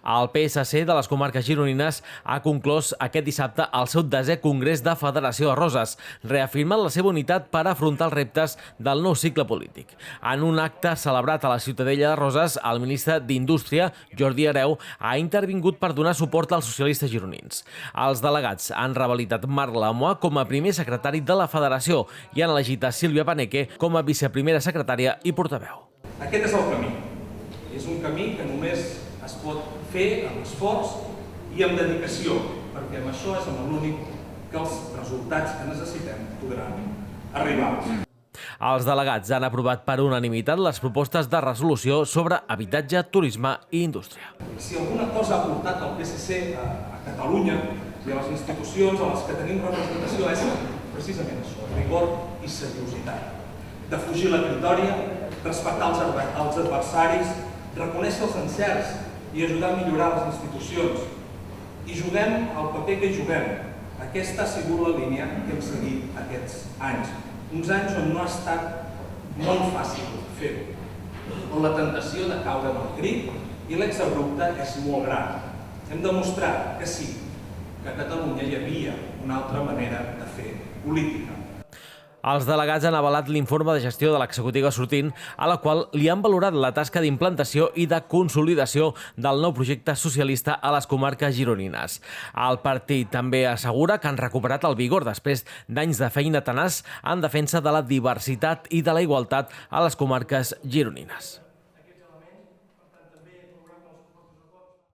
El PSC de les comarques gironines ha conclòs aquest dissabte el seu 10è Congrés de Federació de Roses, reafirmant la seva unitat per afrontar els reptes del nou cicle polític. En un acte celebrat a la Ciutadella de Roses, el ministre d'Indústria, Jordi Hereu, ha intervingut per donar suport als socialistes gironins. Els delegats han rehabilitat Marc Lamoa com a primer secretari de la Federació i han elegit a Sílvia Paneque com a viceprimera secretària i portaveu. Aquest és el camí. És un camí que només es pot fer amb esforç i amb dedicació, perquè amb això és amb l'únic que els resultats que necessitem podran arribar. Els delegats han aprovat per unanimitat les propostes de resolució sobre habitatge, turisme i indústria. Si alguna cosa ha portat el PSC a Catalunya i a les institucions a les que tenim representació és precisament això, rigor i seriositat. Defugir la victòria, respectar els adversaris, reconèixer els encerts i ajudar a millorar les institucions. I juguem el paper que hi juguem. Aquesta ha sigut la línia que hem seguit aquests anys. Uns anys on no ha estat molt fàcil fer-ho, on la tentació de caure en el crit i l'exabrupte és molt gran. Hem demostrat que sí, que a Catalunya hi havia una altra manera de fer política. Els delegats han avalat l'informe de gestió de l'executiva sortint, a la qual li han valorat la tasca d'implantació i de consolidació del nou projecte socialista a les comarques gironines. El partit també assegura que han recuperat el vigor després d'anys de feina tenaç en defensa de la diversitat i de la igualtat a les comarques gironines.